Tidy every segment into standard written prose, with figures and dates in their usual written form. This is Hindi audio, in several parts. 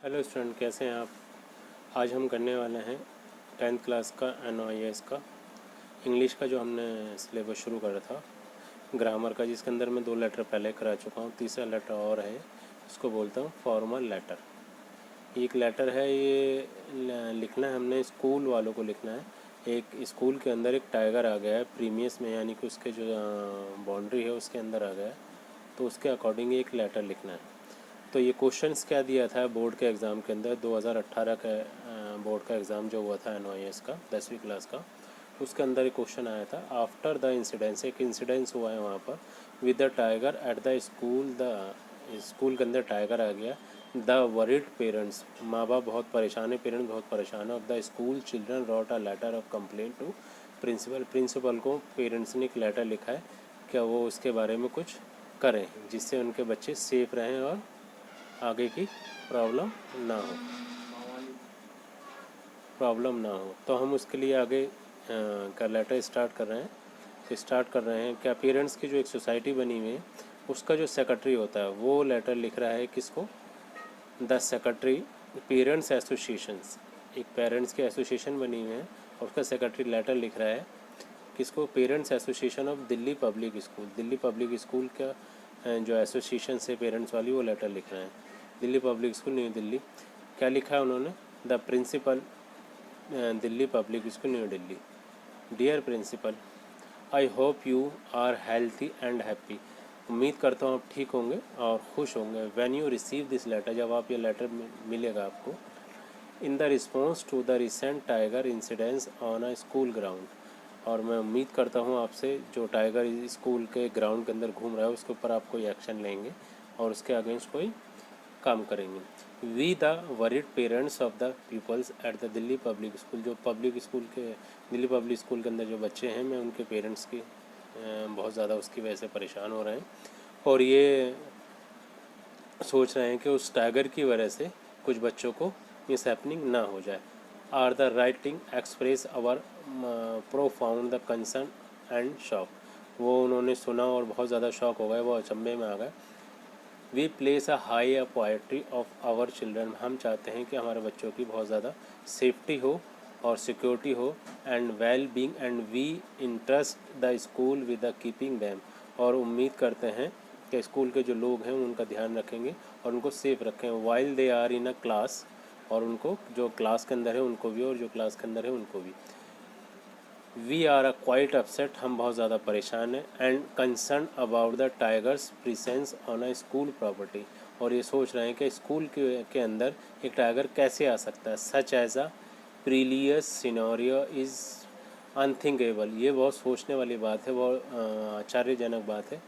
हेलो स्टूडेंट, कैसे हैं आप। आज हम करने वाले हैं 10th क्लास का NIS का इंग्लिश का जो हमने सिलेबस शुरू करा था ग्रामर का, जिसके अंदर मैं 2 लेटर पहले करा चुका हूँ। तीसरा लेटर और है, इसको बोलता हूँ फॉर्मल लेटर। एक लेटर है, ये लिखना है हमने, स्कूल वालों को लिखना है। एक स्कूल के अंदर एक टाइगर आ गया है प्रीमियस में, यानी कि उसके जो बाउंड्री है उसके अंदर आ गया है, तो उसके अकॉर्डिंग एक लेटर लिखना है। तो ये क्वेश्चंस क्या दिया था बोर्ड के एग्ज़ाम के अंदर, 2018 का बोर्ड का एग्ज़ाम जो हुआ था NIS का 10वीं क्लास का, उसके अंदर एक क्वेश्चन आया था। आफ्टर द इंसिडेंस, एक इंसिडेंस हुआ है वहाँ पर, with the tiger at the school के अंदर टाइगर आ गया। द वरिड पेरेंट्स, माँ बाप बहुत परेशान है, पेरेंट्स बहुत परेशान है। Of the school children wrote a letter of complaint to principal, principal को पेरेंट्स ने एक लेटर लिखा है, क्या वो उसके बारे में कुछ करें जिससे उनके बच्चे सेफ रहें और आगे की प्रॉब्लम ना हो। तो हम उसके लिए आगे का लेटर स्टार्ट कर रहे हैं। तो स्टार्ट कर रहे हैं क्या, पेरेंट्स की जो एक सोसाइटी बनी हुई है उसका जो सेक्रेटरी होता है वो लेटर लिख रहा है किसको, द सेक्रेटरी पेरेंट्स एसोसिएशंस। एक पेरेंट्स की एसोसिएशन बनी हुई है और उसका सेक्रेटरी लेटर लिख रहा है किसको, parents association of Delhi public school. Delhi public school का जो एसोसिएशन से पेरेंट्स वाली, वो लेटर लिख रहे हैं Delhi public school new Delhi. क्या लिखा है उन्होंने, the principal Delhi public school new Delhi. Dear principal, I hope you are healthy and happy. उम्मीद करता हूँ आप ठीक होंगे और खुश होंगे। When you receive this letter, जब आप ये लेटर मिलेगा आपको, in the response to the recent tiger incidence on a school ground. और मैं उम्मीद करता हूँ आपसे, जो टाइगर स्कूल के ग्राउंड के अंदर घूम रहा है उसके ऊपर आप कोई एक्शन लेंगे और उसके अगेंस्ट कोई काम करेंगे। We the worried parents of the peoples at the Delhi public school, जो पब्लिक स्कूल के दिल्ली पब्लिक स्कूल के अंदर जो बच्चे हैं, मैं उनके पेरेंट्स की बहुत ज़्यादा उसकी वजह से परेशान हो रहे हैं और ये सोच रहे हैं कि उस टाइगर की वजह से कुछ बच्चों को मिस हैपनिंग ना हो जाए। Are the writing express our profound the concern and shock. वो उन्होंने सुना और बहुत ज़्यादा शॉक हो गए, वो अचंभे में आ गए। We place a high a पोएट्री ऑफ आवर चिल्ड्रन, हम चाहते हैं कि हमारे बच्चों की बहुत ज़्यादा सेफ्टी हो और सिक्योरिटी हो and well being, and we interest the school with the keeping them. और उम्मीद करते हैं कि स्कूल के जो लोग हैं उनका ध्यान रखेंगे और उनको सेफ रखें while they are in a class, और उनको जो क्लास के अंदर है उनको भी और जो क्लास के अंदर है उनको भी। We are a quite upset, हम बहुत ज़्यादा परेशान हैं, and concern about the tigers presence on a school property. और ये सोच रहे हैं कि स्कूल के अंदर एक टाइगर कैसे आ सकता है। Such as a perilous scenario is unthinkable, ये बहुत सोचने वाली बात है, बहुत आश्चर्यजनक बात है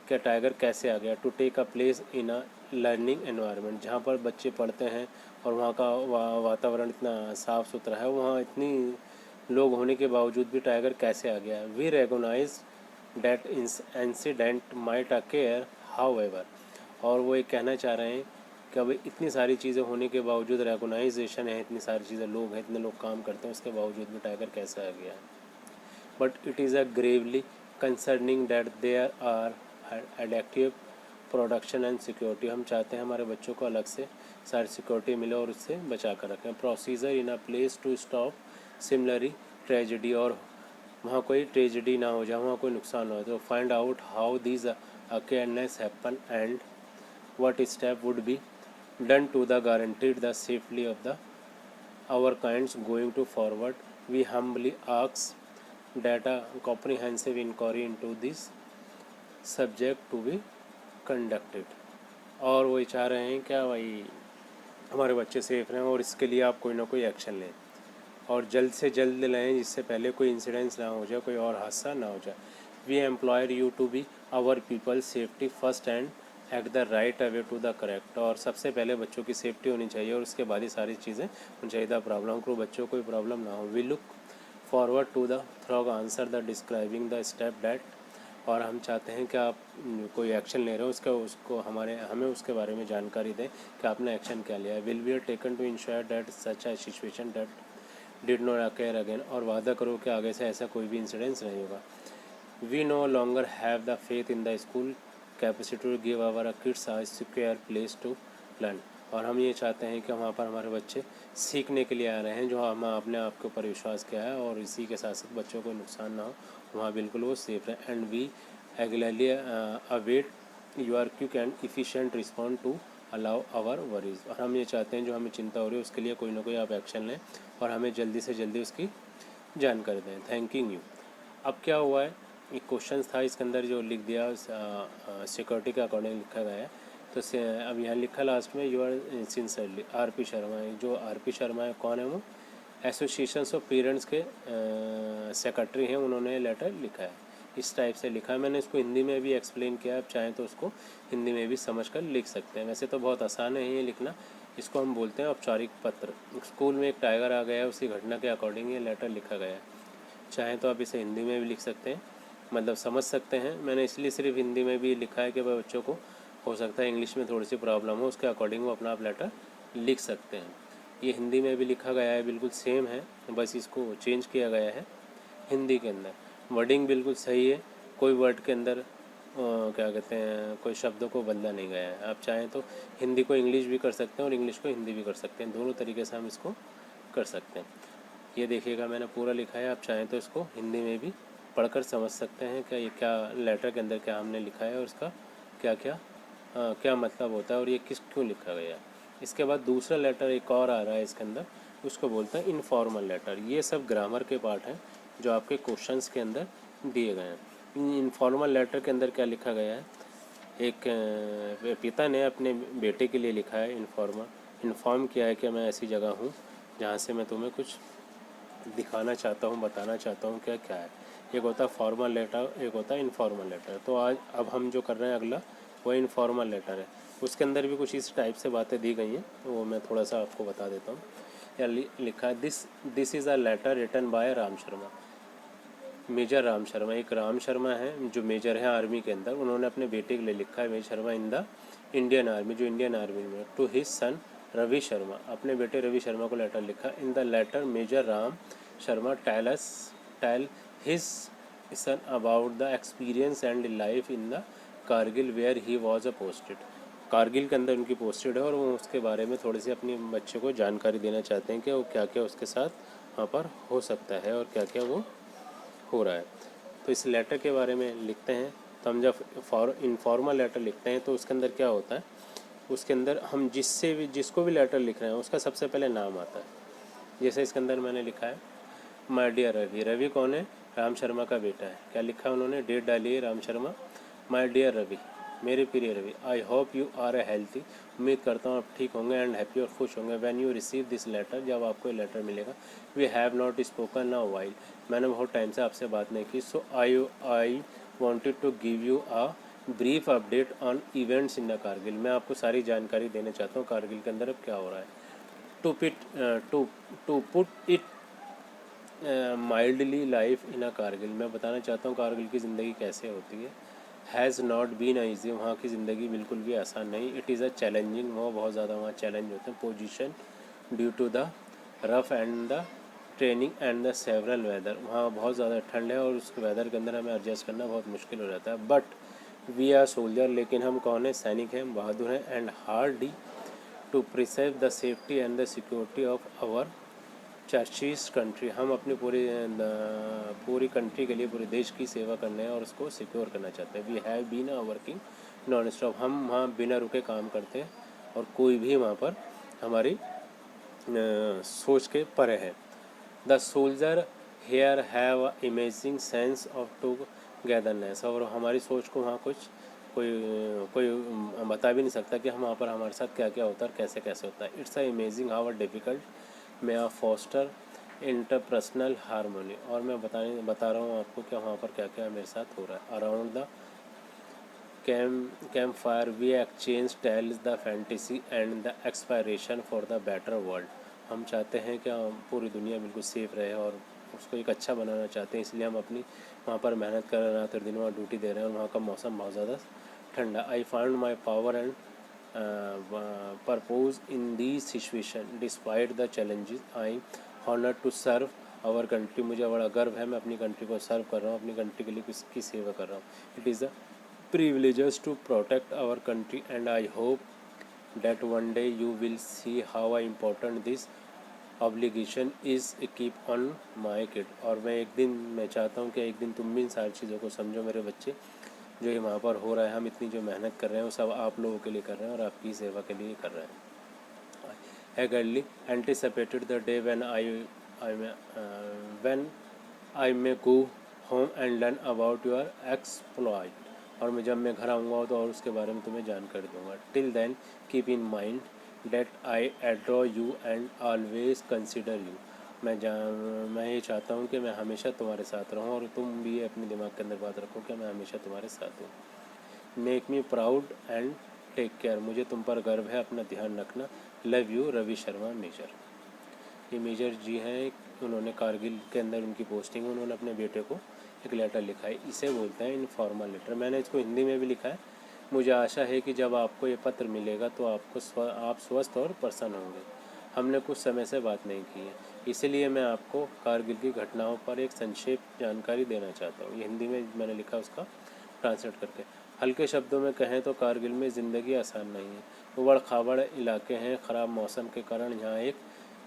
कि टाइगर कैसे आ गया। To take a place in a learning environment, जहाँ पर बच्चे पढ़ते हैं और वहाँ का वातावरण इतना साफ़ सुथरा है, वहाँ इतनी लोग होने के बावजूद भी टाइगर कैसे आ गया। We recognise that incident might occur however. और वो ये कहना चाह रहे हैं कि अब इतनी सारी चीज़ें होने के बावजूद, रेगोनाइजेशन है, इतनी सारी चीज़ें, लोग हैं, इतने लोग काम करते हैं, उसके बावजूद भी टाइगर कैसे आ गया है। but it is a gravely concerning that there are adequate production and security. हम चाहते हैं हमारे बच्चों को अलग से सारी सिक्योरिटी मिले और उससे बचा कर रखें। Procedure in a place to stop similarly tragedy, और वहाँ कोई ट्रेजिडी ना हो जाए, वहाँ कोई नुकसान ना हो। तो find out how this occurrence happen and what step would be done to the guaranteed the safety of the our kinds going to forward. We humbly ask that a comprehensive inquiry into this subject to be conducted। और वो चाह रहे हैं क्या भाई हमारे बच्चे सेफ रहें और इसके लिए आप कोई ना कोई एक्शन लें और जल्द से जल्द लें, जिससे पहले कोई इंसिडेंस ना हो जाए, कोई और हादसा ना हो जाए। We employed you to be our people safety first and act the right away to the correct. और सबसे पहले बच्चों की सेफ्टी होनी चाहिए और उसके बाद ही सारी चीज़ें होनी चाहिए। द प्रॉब्लम को बच्चों को कोई प्रॉब्लम ना हो। We look forward to the thorough answer the describing the step that. और हम चाहते हैं कि आप कोई एक्शन ले रहे हो उसको हमें उसके बारे में जानकारी दें कि आपने एक्शन क्या लिया है। Will be taken to ensure that such a situation that did not occur again. और वादा करो कि आगे से ऐसा कोई भी इंसिडेंस नहीं होगा। We no longer have the faith in the school capacity to give our kids a secure place to learn. और हम ये चाहते हैं कि वहाँ पर हमारे बच्चे सीखने के लिए आ रहे हैं, जो हम अपने आप के ऊपर विश्वास किया है, और इसी के साथ साथ बच्चों को नुकसान ना हो, वहाँ बिल्कुल वो सेफ रहे। And we eagerly await your quick and efficient respond to allow our worries. और हम ये चाहते हैं जो हमें चिंता हो रही है उसके लिए कोई ना कोई आप एक्शन लें और हमें जल्दी से जल्दी उसकी जानकारी दें। Thanking you. अब क्या हुआ है, एक क्वेश्चन था इसके अंदर जो लिख दिया सिक्योरिटी के अकॉर्डिंग लिखा गया है। तो अब यहाँ लिखा लास्ट में you are sincerely RP. Sharma है। जो आर.पी. शर्मा है कौन है, वो एसोसिएशंस ऑफ पेरेंट्स के सेक्रेटरी हैं, उन्होंने लेटर लिखा है। इस टाइप से लिखा है। मैंने इसको हिंदी में भी एक्सप्लेन किया है, आप चाहें तो उसको हिंदी में भी समझ कर लिख सकते हैं। वैसे तो बहुत आसान है ये लिखना। इसको हम बोलते हैं औपचारिक पत्र। स्कूल में एक टाइगर आ गया है, उसी घटना के अकॉर्डिंग ये लेटर लिखा गया है। चाहें तो आप इसे हिंदी में भी लिख सकते हैं, मतलब समझ सकते हैं। मैंने इसलिए सिर्फ हिंदी में भी लिखा है कि भाई बच्चों को हो सकता है इंग्लिश में थोड़ी सी प्रॉब्लम हो, उसके अकॉर्डिंग वो अपना आप लेटर लिख सकते हैं। ये हिंदी में भी लिखा गया है, बिल्कुल सेम है, बस इसको चेंज किया गया है हिंदी के अंदर। वर्डिंग बिल्कुल सही है, कोई वर्ड के अंदर क्या कहते हैं, कोई शब्दों को बदला नहीं गया है। आप चाहें तो हिंदी को इंग्लिश भी कर सकते हैं और इंग्लिश को हिंदी भी कर सकते हैं, दोनों तरीके से हम इसको कर सकते हैं। ये देखिएगा मैंने पूरा लिखा है, आप चाहें तो इसको हिंदी में भी पढ़कर समझ सकते हैं कि ये क्या लेटर के अंदर क्या हमने लिखा है और उसका क्या क्या क्या मतलब होता है और ये क्यों लिखा गया है। इसके बाद दूसरा लेटर एक और आ रहा है इसके अंदर, उसको बोलते हैं इनफॉर्मल लेटर। ये सब ग्रामर के पार्ट हैं जो आपके क्वेश्चंस के अंदर दिए गए हैं। इनफॉर्मल लेटर के अंदर क्या लिखा गया है, एक पिता ने अपने बेटे के लिए लिखा है, इन्फॉर्म किया है कि मैं ऐसी जगह हूँ जहाँ से मैं तुम्हें कुछ दिखाना चाहता हूँ, बताना चाहता हूँ क्या क्या है। एक होता है फॉर्मल लेटर, एक होता है इनफॉर्मल लेटर। तो आज अब हम जो कर रहे हैं अगला, वो इनफॉर्मल लेटर है। उसके अंदर भी कुछ इस टाइप से बातें दी गई हैं, तो वो मैं थोड़ा सा आपको बता देता हूँ। या लिखा है this is a letter written by Ram Sharma. Major Ram Sharma, एक राम शर्मा है जो मेजर है आर्मी के अंदर, उन्होंने अपने बेटे के लिए लिखा है, major Sharma in the Indian army, जो इंडियन आर्मी में, to his son Ravi Sharma, अपने बेटे रवि शर्मा को लेटर लिखा। In the letter major Ram Sharma tell his son about the experience and life in the Kargil where he was a posted. Kargil के अंदर उनकी पोस्टेड है और वो उसके बारे में थोड़ी सी अपने बच्चे को जानकारी देना चाहते हैं कि वो क्या क्या उसके साथ वहाँ पर हो सकता है और क्या क्या वो हो रहा है। तो इस लेटर के बारे में लिखते हैं। तो हम जब इनफॉर्मल लेटर लिखते हैं तो उसके अंदर क्या होता है, उसके अंदर हम जिसको भी लेटर लिख रहे हैं उसका सबसे पहले नाम आता है। जैसे इसके अंदर मैंने लिखा है माय डियर रवि। रवि कौन है, राम शर्मा का बेटा है। क्या लिखा है उन्होंने, डेट डाली है राम शर्मा। माय डियर रवि, मेरे प्रिय Ravi, I hope you are a healthy, उम्मीद करता हूँ आप ठीक होंगे, एंड हैप्पी और खुश होंगे। When you receive this letter, जब आपको ये लेटर मिलेगा। We have not spoken now while, मैंने बहुत टाइम से आपसे बात नहीं की। So I wanted to give you a brief update on events in the Kargil, मैं आपको सारी जानकारी देना चाहता हूँ कारगिल के अंदर अब क्या हो रहा है। To put it mildly life in a Kargil, मैं बताना चाहता हूँ कारगिल की ज़िंदगी कैसे होती है। हैज़ नॉट बीन ईजी, वहाँ की ज़िंदगी बिल्कुल भी आसान नहीं। इट इज़ अ चैलेंजिंग, वो बहुत ज़्यादा वहाँ चैलेंज होते हैं। Position due to the rough and the training and the several weather, वहाँ बहुत ज़्यादा ठंड है और उस वेदर के अंदर हमें एडजस्ट करना बहुत मुश्किल हो जाता है। बट वी आर सोल्जर, लेकिन हम कौन है, सैनिक हैं, बहादुर हैं। And hardy to preserve the safety and the security of our cherished country, हम अपनी पूरी कंट्री के लिए, पूरे देश की सेवा करने और उसको सिक्योर करना चाहते हैं। We have been working non stop, हम वहाँ बिना रुके काम करते हैं और कोई भी वहाँ पर हमारी सोच के परे है। The soldier here have a amazing sense of togetherness, और हमारी सोच को वहाँ कोई कोई बता भी नहीं सकता कि हम वहाँ पर हमारे साथ क्या क्या होता है और कैसे कैसे होता है। It's a amazing how difficult may a foster interpersonal harmony, और मैं बता रहा हूँ आपको क्या वहाँ पर क्या क्या मेरे साथ हो रहा है। Around the camp fire we exchange tales the fantasy and the aspiration for the better world, हम चाहते हैं कि पूरी दुनिया बिल्कुल सेफ रहे और उसको एक अच्छा बनाना चाहते हैं, इसलिए हम अपनी वहाँ पर मेहनत कर रहे हैं, रात और दिन वहाँ ड्यूटी दे रहे हैं और वहाँ का मौसम बहुत ज़्यादा ठंडा। I found my power and purpose in this situation despite the challenges I honored to serve our country, मुझे बड़ा गर्व है, मैं अपनी कंट्री को सर्व कर रहा हूँ, अपनी कंट्री के लिए किसकी सेवा कर रहा हूँ। It is a privileges to protect our country and I hope that one day you will see how important this obligation is keep on my kid। और मैं चाहता हूँ कि एक दिन तुम भी इन सारी चीज़ों को समझो मेरे बच्चे, जो ये वहाँ पर हो रहा है, हम इतनी जो मेहनत कर रहे हैं वो सब आप लोगों के लिए कर रहे हैं और आपकी सेवा के लिए कर रहे हैं। eagerly anticipated the day when I may go home and learn about your exploit। और जब मैं घर आऊँगा तो और उसके बारे में तुम्हें जानकारी दूंगा। Till then keep in mind that I adore you and always consider you। मैं ये चाहता हूँ कि मैं हमेशा तुम्हारे साथ रहूँ और तुम भी अपने दिमाग के अंदर बात रखो कि मैं हमेशा तुम्हारे साथ हूँ। Make me proud and take care. मुझे तुम पर गर्व है, अपना ध्यान रखना। Love you Ravi Sharma major. ये मेजर जी हैं, उन्होंने कारगिल के अंदर उनकी पोस्टिंग है, उन्होंने अपने बेटे को एक लेटर लिखा है, इसे बोलते हैं इनफॉर्मल लेटर। मैंने इसको हिंदी में भी लिखा है। मुझे आशा है कि जब आपको ये पत्र मिलेगा तो आप स्वस्थ और प्रसन्न होंगे। हमने कुछ समय से बात नहीं की है, इसलिए मैं आपको कारगिल की घटनाओं पर एक संक्षेप जानकारी देना चाहता हूँ। ये हिंदी में मैंने लिखा, उसका ट्रांसलेट करके। हल्के शब्दों में कहें तो कारगिल में ज़िंदगी आसान नहीं है। उबड़ खाबड़ इलाके हैं, ख़राब मौसम के कारण यहाँ एक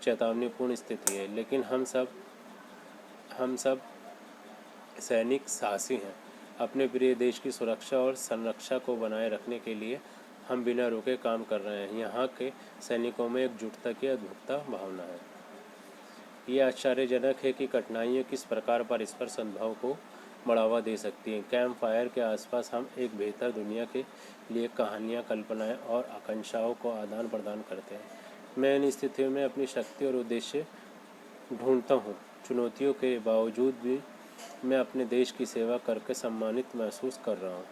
चेतावनीपूर्ण स्थिति है, लेकिन हम सब सैनिक साहसी हैं। अपने प्रिय देश की सुरक्षा और संरक्षा को बनाए रखने के लिए हम बिना रुके काम कर रहे हैं। यहाँ के सैनिकों में एकजुटता की अद्भुत भावना है। ये आश्चर्यजनक है कि कठिनाइयाँ किस प्रकार परस्पर सद्भाव को बढ़ावा दे सकती हैं। कैंप फायर के आसपास हम एक बेहतर दुनिया के लिए कहानियाँ, कल्पनाएँ और आकांक्षाओं को आदान प्रदान करते हैं। मैं इन स्थितियों में अपनी शक्ति और उद्देश्य ढूंढता हूँ। चुनौतियों के बावजूद भी मैं अपने देश की सेवा करके सम्मानित महसूस कर रहा हूँ।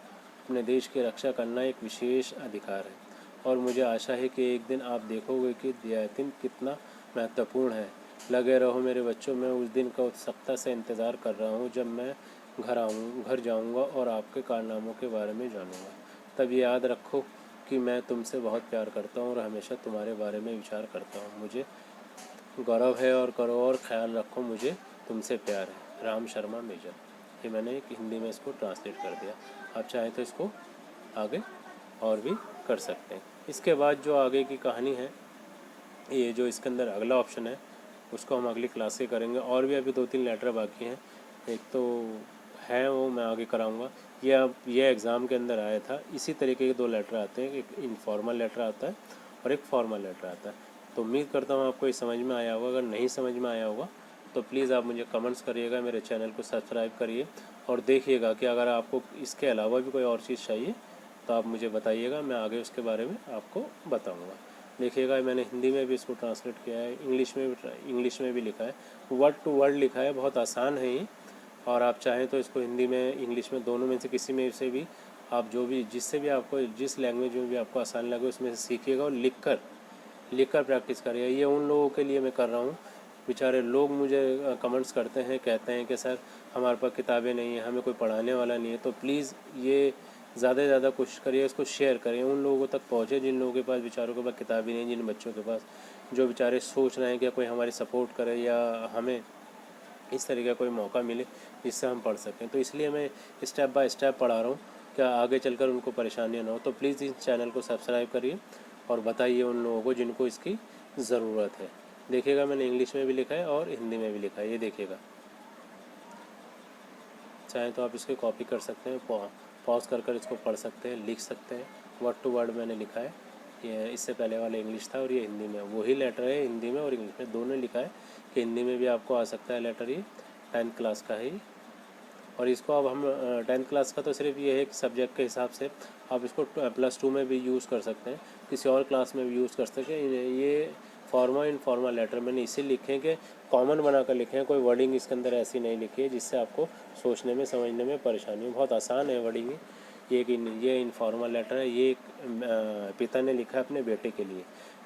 अपने देश की रक्षा करना एक विशेष अधिकार है और मुझे आशा है कि एक दिन आप देखोगे कि दिन कितना महत्वपूर्ण है। लगे रहो मेरे बच्चों, मैं उस दिन का उत्सुकता से इंतज़ार कर रहा हूँ जब मैं घर जाऊँगा और आपके कारनामों के बारे में जानूँगा। तब याद रखो कि मैं तुमसे बहुत प्यार करता हूँ और हमेशा तुम्हारे बारे में विचार करता हूँ। मुझे गौरव है और करो और ख्याल रखो, मुझे तुमसे प्यार है। राम शर्मा मेजर। ये मैंने एक हिंदी में इसको ट्रांसलेट कर दिया। आप चाहें तो इसको आगे और भी कर सकते हैं। इसके बाद जो आगे की कहानी है, ये जो इसके अंदर अगला ऑप्शन है उसको हम अगली क्लास से करेंगे। और भी अभी 2-3 लेटर बाकी हैं, एक तो है वो मैं आगे कराऊंगा। ये एग्ज़ाम के अंदर आया था। इसी तरीके के 2 लेटर आते हैं, एक इनफॉर्मल लेटर आता है और एक फॉर्मल लेटर आता है। तो उम्मीद करता हूँ आपको ये समझ में आया होगा। अगर नहीं समझ में आया होगा तो प्लीज़ आप मुझे कमेंट्स करिएगा, मेरे चैनल को सब्सक्राइब करिए और देखिएगा कि अगर आपको इसके अलावा भी कोई और चीज़ चाहिए तो आप मुझे बताइएगा, मैं आगे उसके बारे में आपको बताऊँगा। देखिएगा मैंने हिंदी में भी इसको ट्रांसलेट किया है, इंग्लिश में भी लिखा है, वर्ड टू वर्ड लिखा है। बहुत आसान है ये, और आप चाहें तो इसको हिंदी में, इंग्लिश में, दोनों में से किसी में से भी आप जिससे भी आपको, जिस लैंग्वेज में भी आपको आसान लगे उसमें से सीखिएगा और लिख कर प्रैक्टिस करिएगा। ये उन लोगों के लिए मैं कर रहा हूँ, बेचारे लोग मुझे कमेंट्स करते हैं, कहते हैं कि सर हमारे पास किताबें नहीं हैं, हमें कोई पढ़ाने वाला नहीं है। तो प्लीज़ ये ज़्यादा से ज़्यादा कोशिश करिए, इसको शेयर करें, उन लोगों तक पहुँचे जिन लोगों के पास, बेचारों के पास किताबें नहीं, जिन बच्चों के पास, जो बेचारे सोच रहे हैं कि कोई हमारी सपोर्ट करे या हमें इस तरीके का कोई मौका मिले जिससे हम पढ़ सकें। तो इसलिए मैं स्टेप बाय स्टेप पढ़ा रहा हूँ, क्या आगे चलकर उनको परेशानियाँ ना हो। तो प्लीज़ इस चैनल को सब्सक्राइब करिए और बताइए उन लोगों को जिनको इसकी ज़रूरत है। देखिएगा मैंने इंग्लिश में भी लिखा है और हिंदी में भी लिखा है, ये देखिएगा। चाहें तो आप इसको कॉपी कर सकते हैं, पॉज कर इसको पढ़ सकते हैं, लिख सकते हैं। वर्ड टू वर्ड मैंने लिखा है। ये इससे पहले वाला इंग्लिश था और ये हिंदी में, वही लेटर है हिंदी में और इंग्लिश में दोनों लिखा है कि हिंदी में भी आपको आ सकता है लेटर। ये 10th क्लास का है और इसको अब हम 10th क्लास का तो सिर्फ ये है कि सब्जेक्ट के हिसाब से आप इसको +2 में भी यूज़ कर सकते हैं, किसी और क्लास में भी यूज़ कर सकते हैं। ये फॉर्मल इनफॉर्मल लेटर मैंने इसी लिखे कि कॉमन बना कर लिखे हैं, कोई वर्डिंग इसके अंदर ऐसी नहीं लिखी है जिससे आपको सोचने में, समझने में परेशानी हो। बहुत आसान है वर्डिंग। ये इनफॉर्मल लेटर है। ये एक पिता ने लिखा है अपने बेटे के लिए,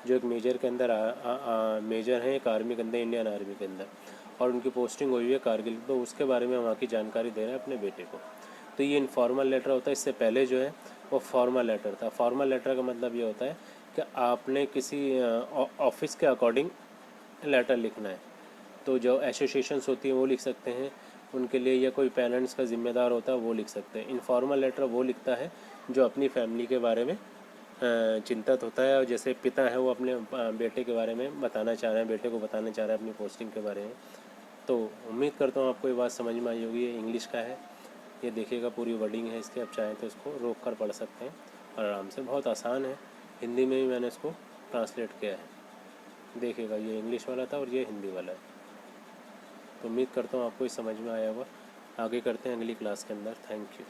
जो एक मेजर के अंदर मेजर हैं एक आर्मी के अंदर, इंडियन आर्मी के अंदर, और उनकी पोस्टिंग हुई है कारगिल। तो उसके बारे में वहाँ की जानकारी दे रहे हैं अपने बेटे को। तो ये इनफॉर्मल लेटर होता है। इससे पहले जो है वो फॉर्मल लेटर था। फॉर्मल लेटर का मतलब ये होता है कि आपने किसी ऑफिस के अकॉर्डिंग लेटर लिखना है। तो जो एसोसिएशंस होती हैं वो लिख सकते हैं उनके लिए, या कोई पेरेंट्स का जिम्मेदार होता है वो लिख सकते हैं। इनफॉर्मल लेटर वो लिखता है जो अपनी फैमिली के बारे में चिंतित होता है, और जैसे पिता है वो अपने बेटे के बारे में बताना चाह रहे हैं, बेटे को बताना चाह रहे हैं अपनी पोस्टिंग के बारे में। तो उम्मीद करता हूँ आपको ये बात समझ में आई होगी। ये इंग्लिश का है, ये देखिएगा पूरी वर्डिंग है इसकी, आप चाहें तो इसको रोक कर पढ़ सकते हैं और आराम से, बहुत आसान है। हिंदी में भी मैंने इसको ट्रांसलेट किया है, देखिएगा ये इंग्लिश वाला था और ये हिंदी वाला है। तो उम्मीद करता हूँ आपको ये समझ में आया होगा। आगे करते हैं अगली क्लास के अंदर। Thank you.